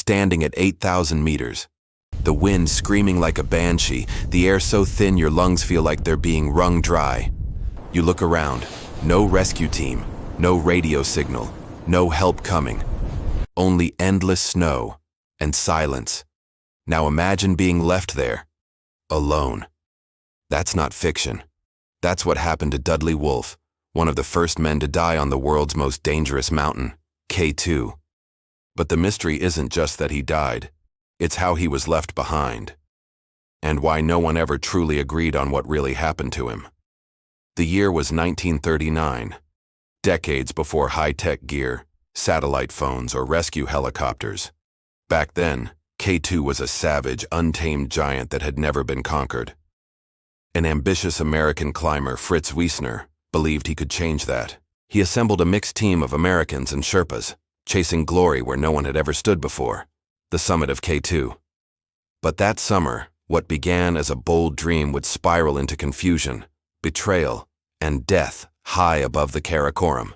standing at 8,000 meters. The wind screaming like a banshee, the air so thin your lungs feel like they're being wrung dry. You look around, no rescue team, no radio signal, no help coming. Only endless snow and silence. Now imagine being left there, alone. That's not fiction. That's what happened to Dudley Wolfe, one of the first men to die on the world's most dangerous mountain, K2. But the mystery isn't just that he died, it's how he was left behind, and why no one ever truly agreed on what really happened to him. The year was 1939, decades before high-tech gear, satellite phones, or rescue helicopters. Back then, K2 was a savage, untamed giant that had never been conquered. An ambitious American climber, Fritz Wiessner, believed he could change that. He assembled a mixed team of Americans and Sherpas, chasing glory where no one had ever stood before, the summit of K2. But that summer, what began as a bold dream would spiral into confusion, betrayal, and death high above the Karakoram.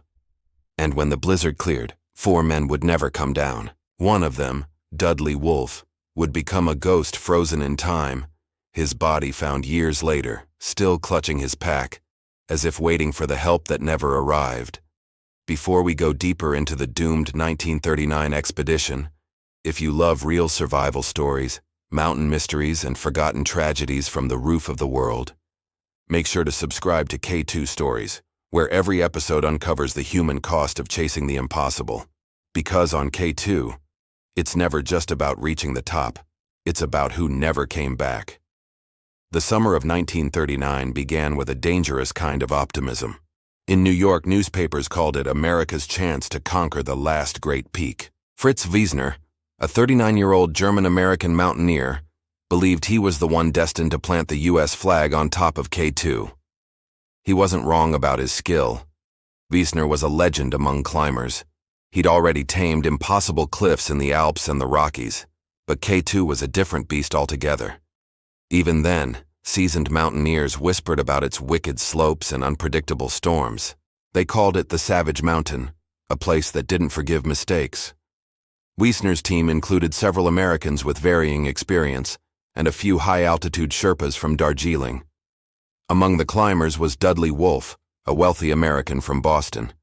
And when the blizzard cleared, 4 men would never come down. One of them, Dudley Wolfe, would become a ghost frozen in time, his body found years later, still clutching his pack, as if waiting for the help that never arrived. Before we go deeper into the doomed 1939 expedition, if you love real survival stories, mountain mysteries, and forgotten tragedies from the roof of the world, make sure to subscribe to K2 Stories, where every episode uncovers the human cost of chasing the impossible. Because on K2, it's never just about reaching the top, it's about who never came back. The summer of 1939 began with a dangerous kind of optimism. In New York, newspapers called it America's chance to conquer the last great peak. Fritz Wiessner, a 39-year-old German-American mountaineer, believed he was the one destined to plant the U.S. flag on top of K2. He wasn't wrong about his skill. Wiessner was a legend among climbers. He'd already tamed impossible cliffs in the Alps and the Rockies, but K2 was a different beast altogether. Even then, seasoned mountaineers whispered about its wicked slopes and unpredictable storms. They called it the Savage Mountain, a place that didn't forgive mistakes. Wiessner's team included several Americans with varying experience and a few high-altitude Sherpas from Darjeeling. Among the climbers was Dudley Wolfe, a wealthy American from Boston.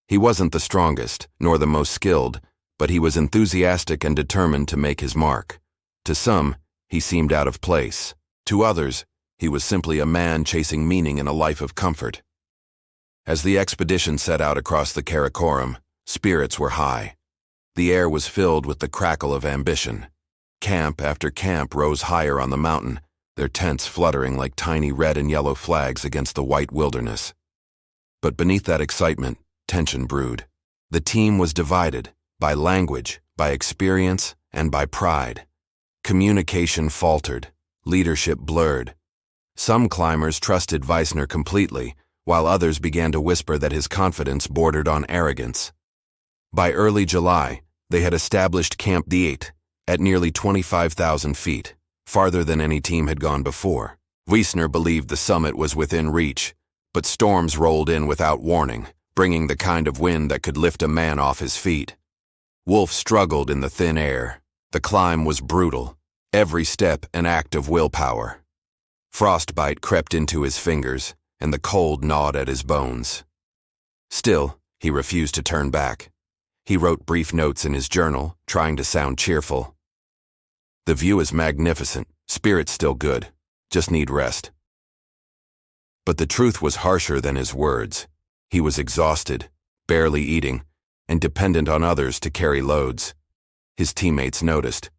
He wasn't the strongest, nor the most skilled, but he was enthusiastic and determined to make his mark. To some, he seemed out of place. To others, he was simply a man chasing meaning in a life of comfort. As the expedition set out across the Karakoram, spirits were high. The air was filled with the crackle of ambition. Camp after camp rose higher on the mountain, their tents fluttering like tiny red and yellow flags against the white wilderness. But beneath that excitement, tension brewed. The team was divided, by language, by experience, and by pride. Communication faltered, leadership blurred. Some climbers trusted Wiessner completely, while others began to whisper that his confidence bordered on arrogance. By early July, they had established Camp the 8, at nearly 25,000 feet, farther than any team had gone before. Wiessner believed the summit was within reach, but storms rolled in without warning, bringing the kind of wind that could lift a man off his feet. Wolfe struggled in the thin air. The climb was brutal, every step an act of willpower. Frostbite crept into his fingers, and the cold gnawed at his bones. Still, he refused to turn back. He wrote brief notes in his journal, trying to sound cheerful. "The view is magnificent, spirit's still good, just need rest." But the truth was harsher than his words. He was exhausted, barely eating, and dependent on others to carry loads. His teammates noticed.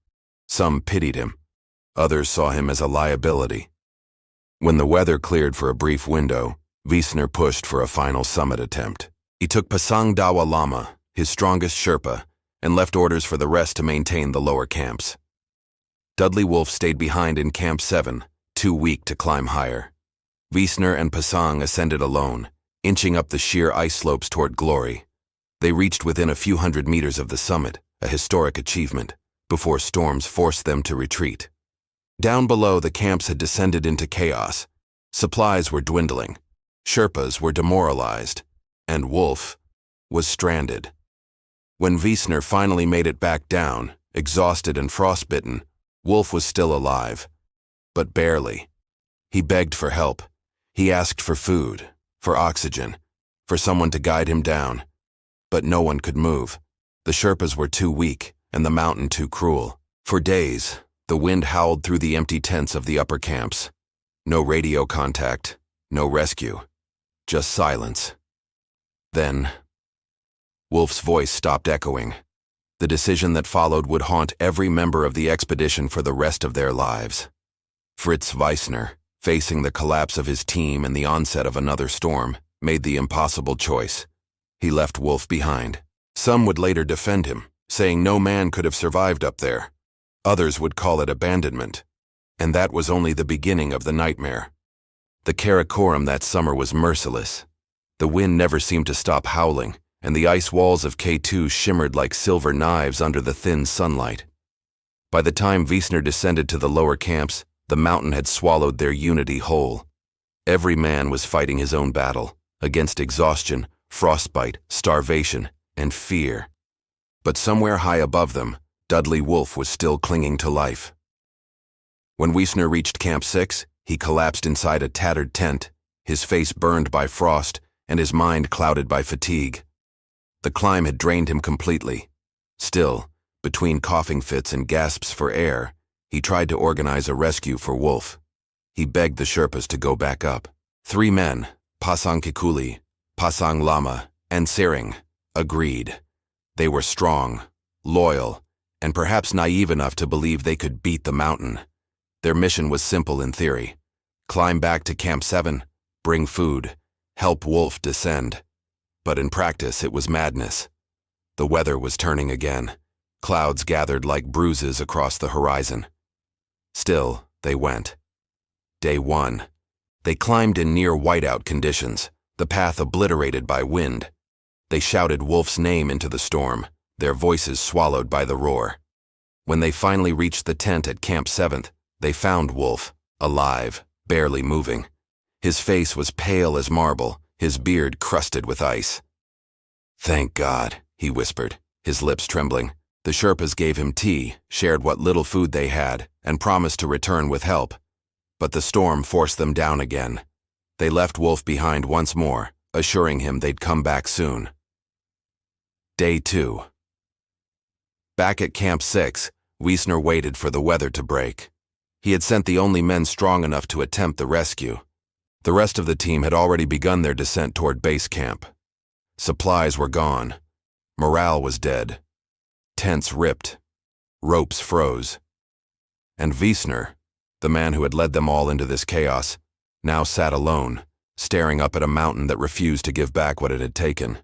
Some pitied him. Others saw him as a liability. When the weather cleared for a brief window, Wiessner pushed for a final summit attempt. He took Pasang Dawa Lama, his strongest Sherpa, and left orders for the rest to maintain the lower camps. Dudley Wolfe stayed behind in Camp 7, too weak to climb higher. Wiessner and Pasang ascended alone, inching up the sheer ice slopes toward glory. They reached within a few hundred meters of the summit, a historic achievement, before storms forced them to retreat. Down below, the camps had descended into chaos. Supplies were dwindling, Sherpas were demoralized, and Wolfe was stranded. When Wiessner finally made it back down, Exhausted and frostbitten, Wolfe was still alive. But barely. He begged for help. He asked for food, for oxygen, for someone to guide him down. But no one could move. The Sherpas were too weak, and the mountain too cruel. For days, the wind howled through the empty tents of the upper camps. No radio contact, no rescue, just silence. Then, Wolfe's voice stopped echoing. The decision that followed would haunt every member of the expedition for the rest of their lives. Fritz Wiessner, facing the collapse of his team and the onset of another storm, made the impossible choice. He left Wolfe behind. Some would later defend him, saying no man could have survived up there. Others would call it abandonment. And that was only the beginning of the nightmare. The Karakoram that summer was merciless. The wind never seemed to stop howling, and the ice walls of K2 shimmered like silver knives under the thin sunlight. By the time Wiessner descended to the lower camps, the mountain had swallowed their unity whole. Every man was fighting his own battle, against exhaustion, frostbite, starvation, and fear. But somewhere high above them, Dudley Wolfe was still clinging to life. When Wiessner reached Camp 6, he collapsed inside a tattered tent, his face burned by frost and his mind clouded by fatigue. The climb had drained him completely. Still, between coughing fits and gasps for air, he tried to organize a rescue for Wolfe. He begged the Sherpas to go back up. 3 men, Pasang Kikuli, Pasang Lama, and Sering, agreed. They were strong, loyal, and perhaps naive enough to believe they could beat the mountain. Their mission was simple in theory. Climb back to Camp 7, bring food, help Wolfe descend. But in practice, it was madness. The weather was turning again. Clouds gathered like bruises across the horizon. Still, they went. Day 1. They climbed in near whiteout conditions, the path obliterated by wind. They shouted Wolfe's name into the storm, their voices swallowed by the roar. When they finally reached the tent at Camp 7, they found Wolfe, alive, barely moving. His face was pale as marble, his beard crusted with ice. "Thank God," he whispered, his lips trembling. The Sherpas gave him tea, shared what little food they had, and promised to return with help. But the storm forced them down again. They left Wolfe behind once more, assuring him they'd come back soon. Day 2. Back at Camp 6, Wiessner waited for the weather to break. He had sent the only men strong enough to attempt the rescue. The rest of the team had already begun their descent toward base camp. Supplies were gone. Morale was dead. Tents ripped. Ropes froze. And Wiessner, the man who had led them all into this chaos, now sat alone, staring up at a mountain that refused to give back what it had taken.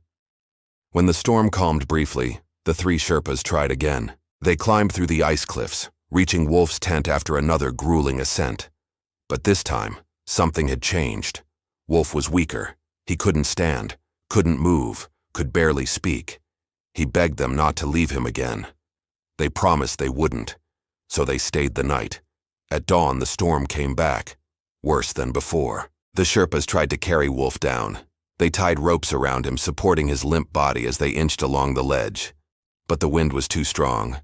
When the storm calmed briefly, the 3 Sherpas tried again. They climbed through the ice cliffs, reaching Wolfe's tent after another grueling ascent. But this time, something had changed. Wolfe was weaker. He couldn't stand, couldn't move, could barely speak. He begged them not to leave him again. They promised they wouldn't, so they stayed the night. At dawn, the storm came back, worse than before. The Sherpas tried to carry Wolfe down. They tied ropes around him, supporting his limp body as they inched along the ledge. But the wind was too strong.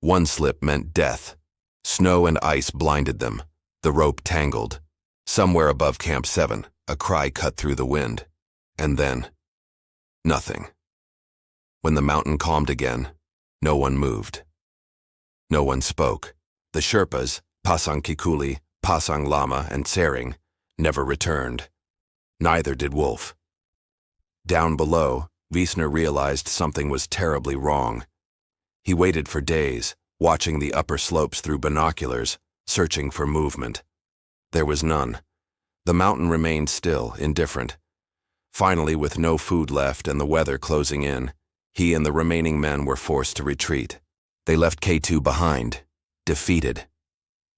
One slip meant death. Snow and ice blinded them. The rope tangled. Somewhere above Camp 7, a cry cut through the wind. And then, nothing. When the mountain calmed again, no one moved. No one spoke. The Sherpas, Pasang Kikuli, Pasang Lama, and Sering, never returned. Neither did Wolfe. Down below, Wiessner realized something was terribly wrong. He waited for days, watching the upper slopes through binoculars, searching for movement. There was none. The mountain remained still, indifferent. Finally, with no food left and the weather closing in, he and the remaining men were forced to retreat. They left K2 behind, defeated.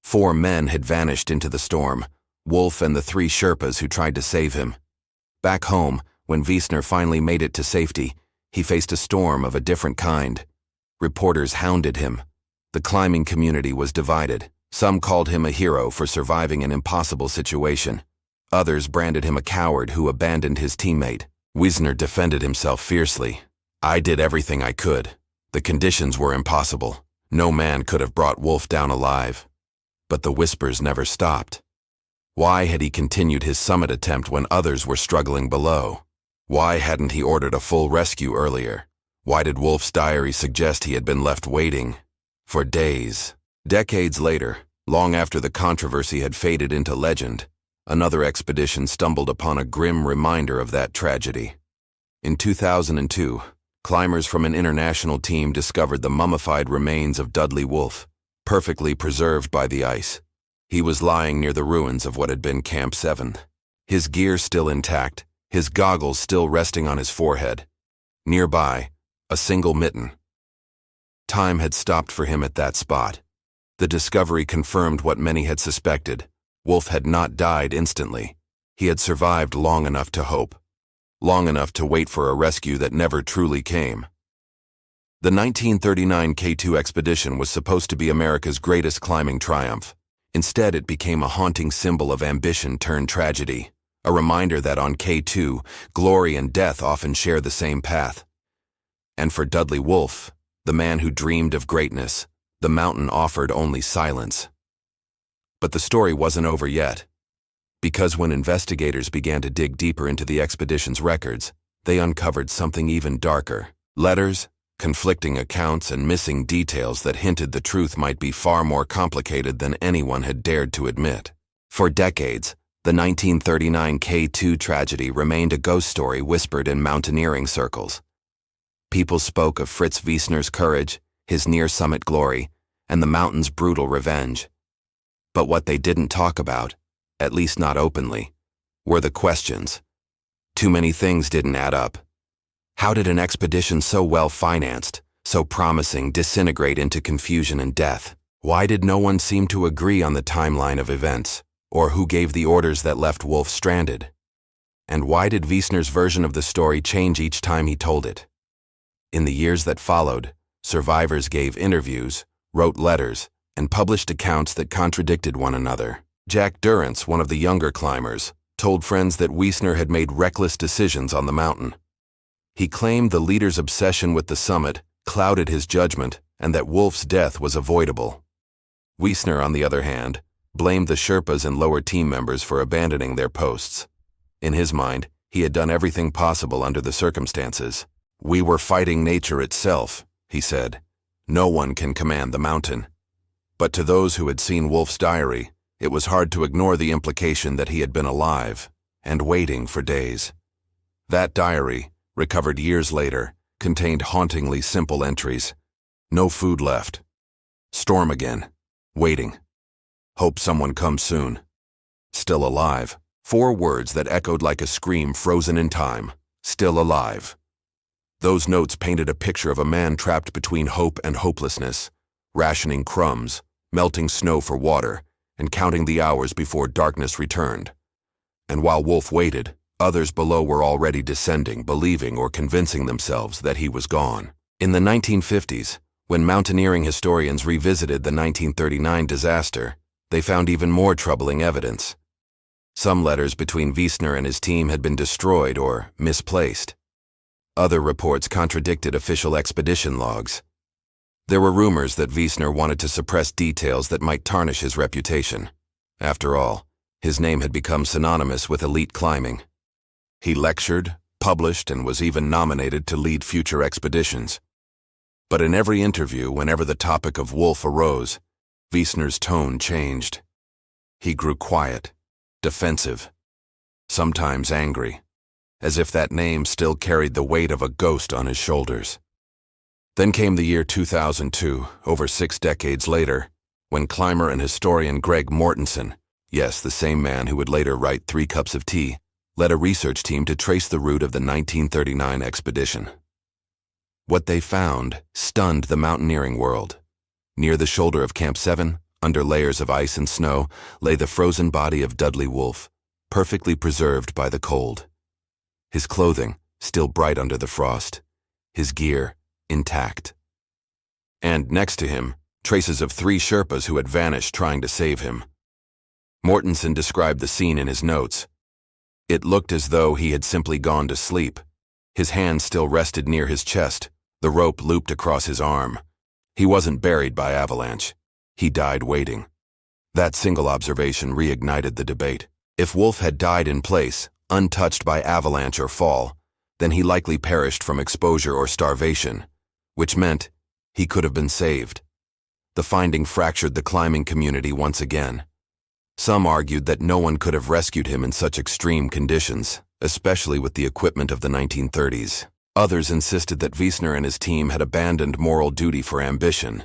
4 men had vanished into the storm, Wolfe and the 3 Sherpas who tried to save him. Back home, when Wiessner finally made it to safety, he faced a storm of a different kind. Reporters hounded him. The climbing community was divided. Some called him a hero for surviving an impossible situation. Others branded him a coward who abandoned his teammate. Wiessner defended himself fiercely. "I did everything I could. The conditions were impossible. No man could have brought Wolfe down alive. But the whispers never stopped. Why had he continued his summit attempt when others were struggling below? Why hadn't he ordered a full rescue earlier? Why did Wolfe's diary suggest he had been left waiting for days? Decades later, long after the controversy had faded into legend, another expedition stumbled upon a grim reminder of that tragedy. In 2002, climbers from an international team discovered the mummified remains of Dudley Wolfe, perfectly preserved by the ice. He was lying near the ruins of what had been Camp 7. His gear still intact, his goggles still resting on his forehead. Nearby, a single mitten. Time had stopped for him at that spot. The discovery confirmed what many had suspected. Wolfe had not died instantly. He had survived long enough to hope. Long enough to wait for a rescue that never truly came. The 1939 K2 expedition was supposed to be America's greatest climbing triumph. Instead, it became a haunting symbol of ambition turned tragedy, a reminder that on K2, glory and death often share the same path. And for Dudley Wolfe, the man who dreamed of greatness, the mountain offered only silence. But the story wasn't over yet. Because when investigators began to dig deeper into the expedition's records, they uncovered something even darker. Letters, conflicting accounts, and missing details that hinted the truth might be far more complicated than anyone had dared to admit. For decades, the 1939 K2 tragedy remained a ghost story whispered in mountaineering circles. People spoke of Fritz Wiessner's courage, his near-summit glory, and the mountain's brutal revenge. But what they didn't talk about, at least not openly, were the questions. Too many things didn't add up. How did an expedition so well-financed, so promising, disintegrate into confusion and death? Why did no one seem to agree on the timeline of events, or who gave the orders that left Wolfe stranded? And why did Wiessner's version of the story change each time he told it? In the years that followed, survivors gave interviews, wrote letters, and published accounts that contradicted one another. Jack Durrance, one of the younger climbers, told friends that Wiessner had made reckless decisions on the mountain. He claimed the leader's obsession with the summit clouded his judgment and that Wolfe's death was avoidable. Wiessner, on the other hand, blamed the Sherpas and lower team members for abandoning their posts. In his mind, he had done everything possible under the circumstances. "We were fighting nature itself," he said. "No one can command the mountain." But to those who had seen Wolfe's diary, it was hard to ignore the implication that he had been alive and waiting for days. That diary, recovered years later, contained hauntingly simple entries. No food left. Storm again. Waiting. Hope someone comes soon. Still alive. 4 words that echoed like a scream frozen in time. Still alive. Those notes painted a picture of a man trapped between hope and hopelessness, rationing crumbs, melting snow for water, and counting the hours before darkness returned. And while Wolfe waited, others below were already descending, believing or convincing themselves that he was gone. In the 1950s, when mountaineering historians revisited the 1939 disaster, they found even more troubling evidence. Some letters between Wiessner and his team had been destroyed or misplaced. Other reports contradicted official expedition logs. There were rumors that Wiessner wanted to suppress details that might tarnish his reputation. After all, his name had become synonymous with elite climbing. He lectured, published, and was even nominated to lead future expeditions. But in every interview, whenever the topic of Wolfe arose, Wiessner's tone changed. He grew quiet, defensive, sometimes angry, as if that name still carried the weight of a ghost on his shoulders. Then came the year 2002, over 6 decades later, when climber and historian Greg Mortensen, yes, the same man who would later write 3 Cups of Tea, led a research team to trace the route of the 1939 expedition. What they found stunned the mountaineering world. Near the shoulder of Camp 7, under layers of ice and snow, lay the frozen body of Dudley Wolfe, perfectly preserved by the cold. His clothing, still bright under the frost. His gear, intact. And next to him, traces of 3 Sherpas who had vanished trying to save him. Mortensen described the scene in his notes. It looked as though he had simply gone to sleep. His hand still rested near his chest, the rope looped across his arm. He wasn't buried by avalanche. He died waiting. That single observation reignited the debate. If Wolfe had died in place, untouched by avalanche or fall, then he likely perished from exposure or starvation, which meant he could have been saved. The finding fractured the climbing community once again. Some argued that no one could have rescued him in such extreme conditions, especially with the equipment of the 1930s. Others insisted that Wiessner and his team had abandoned moral duty for ambition.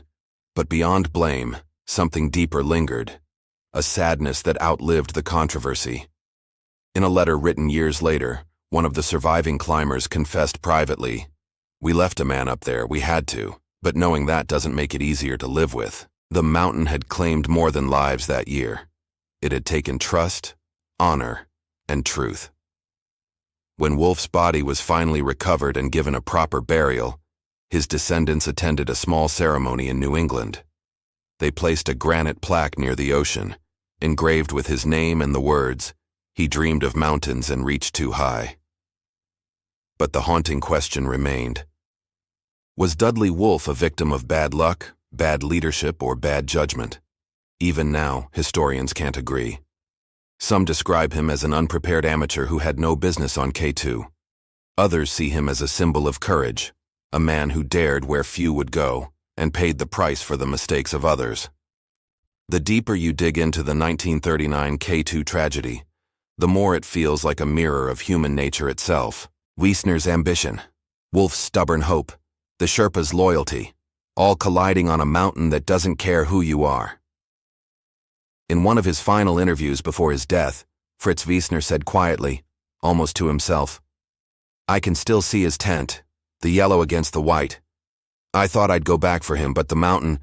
But beyond blame, something deeper lingered, a sadness that outlived the controversy. In a letter written years later, one of the surviving climbers confessed privately, "We left a man up there, we had to, but knowing that doesn't make it easier to live with." The mountain had claimed more than lives that year. It had taken trust, honor, and truth. When Wolfe's body was finally recovered and given a proper burial, his descendants attended a small ceremony in New England. They placed a granite plaque near the ocean, engraved with his name and the words, "He dreamed of mountains and reached too high." But the haunting question remained. Was Dudley Wolfe a victim of bad luck, bad leadership, or bad judgment? Even now, historians can't agree. Some describe him as an unprepared amateur who had no business on K2. Others see him as a symbol of courage, a man who dared where few would go, and paid the price for the mistakes of others. The deeper you dig into the 1939 K2 tragedy, the more it feels like a mirror of human nature itself. Wiessner's ambition, Wolfe's stubborn hope, the Sherpa's loyalty, all colliding on a mountain that doesn't care who you are. In one of his final interviews before his death, Fritz Wiessner said quietly, almost to himself, "I can still see his tent, the yellow against the white. I thought I'd go back for him, but the mountain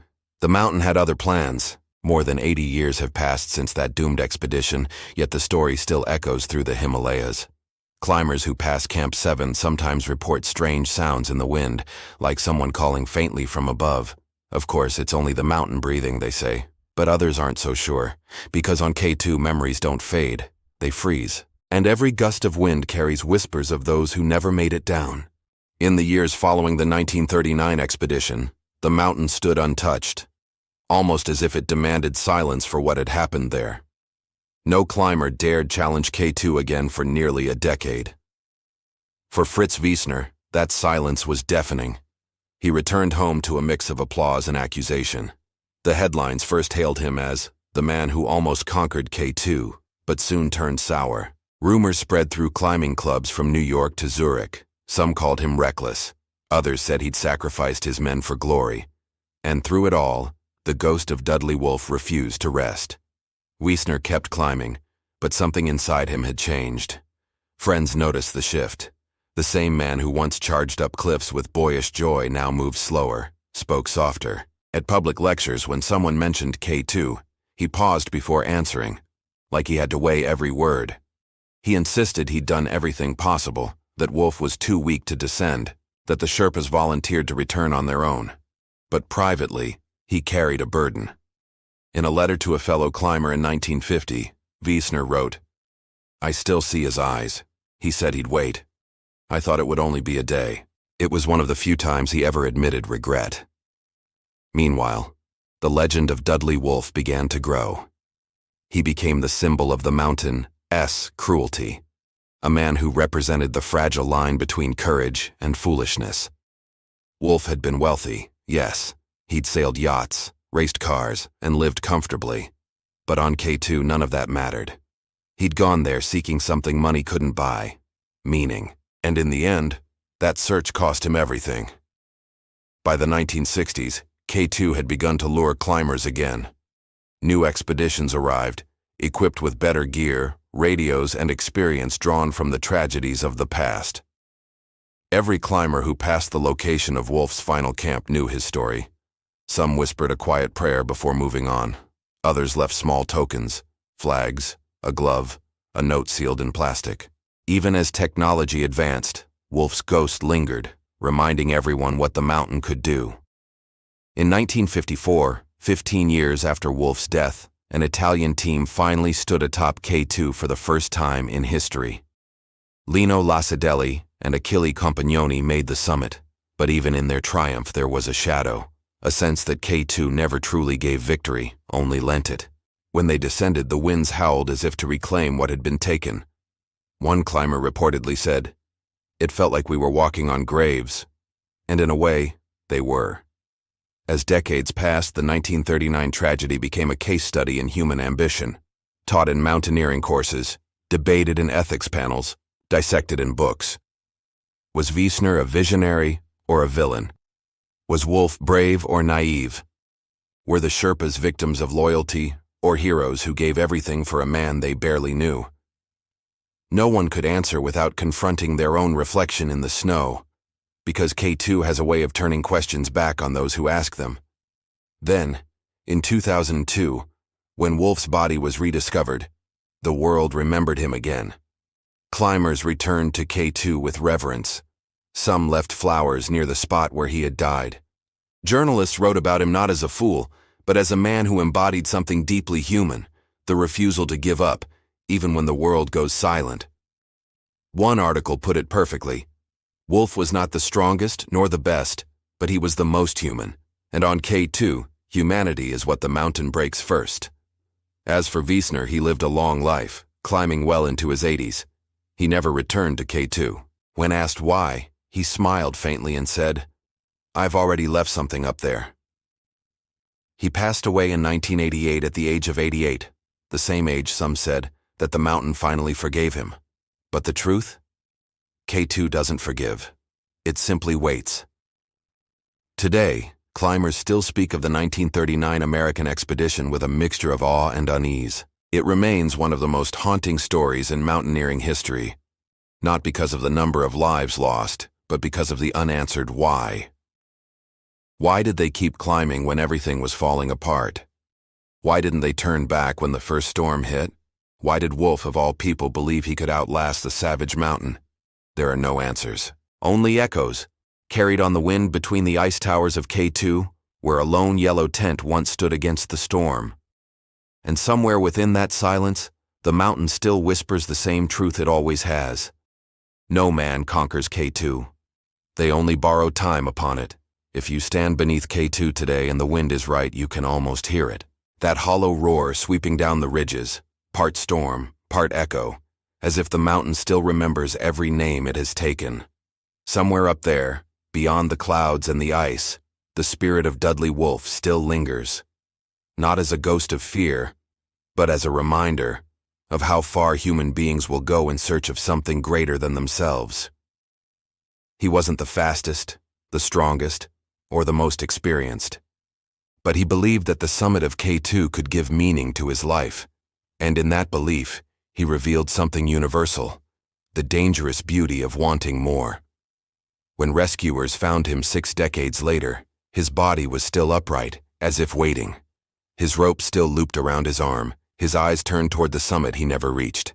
had other plans." More than 80 years have passed since that doomed expedition, yet the story still echoes through the Himalayas. Climbers who pass Camp 7 sometimes report strange sounds in the wind, like someone calling faintly from above. Of course, it's only the mountain breathing, they say. But others aren't so sure, because on K2 memories don't fade, they freeze. And every gust of wind carries whispers of those who never made it down. In the years following the 1939 expedition, the mountain stood untouched, almost as if it demanded silence for what had happened there. No climber dared challenge K2 again for nearly a decade. For Fritz Wiessner, that silence was deafening. He returned home to a mix of applause and accusation. The headlines first hailed him as the man who almost conquered K2, but soon turned sour. Rumors spread through climbing clubs from New York to Zurich. Some called him reckless. Others said he'd sacrificed his men for glory. And through it all, the ghost of Dudley Wolfe refused to rest. Wiessner kept climbing, but something inside him had changed. Friends noticed the shift. The same man who once charged up cliffs with boyish joy now moved slower, spoke softer. At public lectures, when someone mentioned K2, he paused before answering, like he had to weigh every word. He insisted he'd done everything possible, that Wolfe was too weak to descend, that the Sherpas volunteered to return on their own. But privately, he carried a burden. In a letter to a fellow climber in 1950, Wiessner wrote, "I still see his eyes. He said he'd wait. I thought it would only be a day." It was one of the few times he ever admitted regret. Meanwhile, the legend of Dudley Wolfe began to grow. He became the symbol of the mountain's cruelty, a man who represented the fragile line between courage and foolishness. Wolfe had been wealthy, yes. He'd sailed yachts, raced cars, and lived comfortably. But on K2, none of that mattered. He'd gone there seeking something money couldn't buy, meaning. And in the end, that search cost him everything. By the 1960s, K2 had begun to lure climbers again. New expeditions arrived, equipped with better gear, radios, and experience drawn from the tragedies of the past. Every climber who passed the location of Wolfe's final camp knew his story. Some whispered a quiet prayer before moving on. Others left small tokens, flags, a glove, a note sealed in plastic. Even as technology advanced, Wolfe's ghost lingered, reminding everyone what the mountain could do. In 1954, 15 years after Wolfe's death, an Italian team finally stood atop K2 for the first time in history. Lino Lacedelli and Achille Compagnoni made the summit, but even in their triumph there was a shadow, a sense that K2 never truly gave victory, only lent it. When they descended, the winds howled as if to reclaim what had been taken. One climber reportedly said, "It felt like we were walking on graves." And in a way, they were. As decades passed, the 1939 tragedy became a case study in human ambition, taught in mountaineering courses, debated in ethics panels, dissected in books. Was Wiessner a visionary or a villain? Was Wolfe brave or naive? Were the Sherpas victims of loyalty or heroes who gave everything for a man they barely knew? No one could answer without confronting their own reflection in the snow, because K2 has a way of turning questions back on those who ask them. Then, in 2002, when Wolfe's body was rediscovered, the world remembered him again. Climbers returned to K2 with reverence. Some left flowers near the spot where he had died. Journalists wrote about him not as a fool, but as a man who embodied something deeply human, the refusal to give up, even when the world goes silent. One article put it perfectly. Wolfe was not the strongest nor the best, but he was the most human. And on K2, humanity is what the mountain breaks first. As for Wiessner, he lived a long life, climbing well into his 80s. He never returned to K2. When asked why, he smiled faintly and said, "I've already left something up there." He passed away in 1988 at the age of 88, the same age, some said, that the mountain finally forgave him. But the truth? K2 doesn't forgive. It simply waits. Today, climbers still speak of the 1939 American expedition with a mixture of awe and unease. It remains one of the most haunting stories in mountaineering history, not because of the number of lives lost, but because of the unanswered why. Why did they keep climbing when everything was falling apart? Why didn't they turn back when the first storm hit? Why did Wolfe, of all people, believe he could outlast the savage mountain? There are no answers, only echoes, carried on the wind between the ice towers of K2, where a lone yellow tent once stood against the storm. And somewhere within that silence, the mountain still whispers the same truth it always has. No man conquers K2. They only borrow time upon it. If you stand beneath K2 today and the wind is right, you can almost hear it. That hollow roar sweeping down the ridges, part storm, part echo, as if the mountain still remembers every name it has taken. Somewhere up there, beyond the clouds and the ice, the spirit of Dudley Wolfe still lingers, not as a ghost of fear, but as a reminder of how far human beings will go in search of something greater than themselves. He wasn't the fastest, the strongest, or the most experienced, but he believed that the summit of K2 could give meaning to his life, and in that belief, he revealed something universal, the dangerous beauty of wanting more. When rescuers found him 6 decades later, his body was still upright, as if waiting. His rope still looped around his arm, his eyes turned toward the summit he never reached.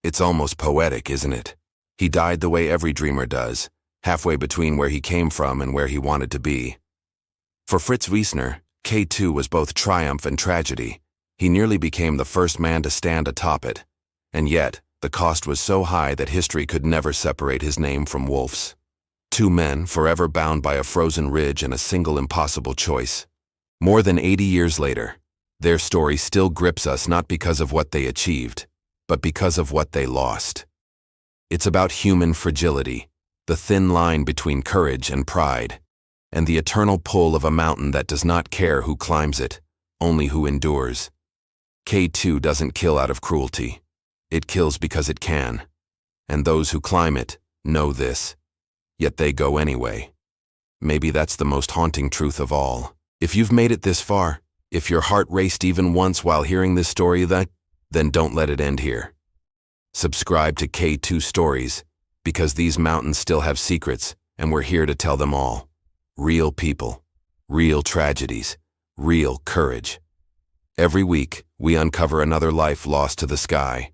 It's almost poetic, isn't it? He died the way every dreamer does, halfway between where he came from and where he wanted to be. For Fritz Wiessner, K2 was both triumph and tragedy. He nearly became the first man to stand atop it. And yet, the cost was so high that history could never separate his name from Wolfe's. 2 men forever bound by a frozen ridge and a single impossible choice. More than 80 years later, their story still grips us not because of what they achieved, but because of what they lost. It's about human fragility, the thin line between courage and pride, and the eternal pull of a mountain that does not care who climbs it, only who endures. K2 doesn't kill out of cruelty. It kills because it can. And those who climb it know this. Yet they go anyway. Maybe that's the most haunting truth of all. If you've made it this far, if your heart raced even once while hearing this story, then don't let it end here. Subscribe to K2 Stories, because these mountains still have secrets, and we're here to tell them all. Real people, real tragedies, real courage. Every week, we uncover another life lost to the sky.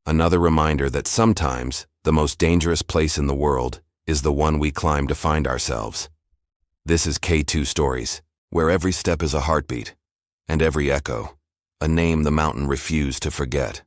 Another reminder that sometimes the most dangerous place in the world is the one we climb to find ourselves. This is K2 Stories, where every step is a heartbeat, and every echo, a name the mountain refused to forget.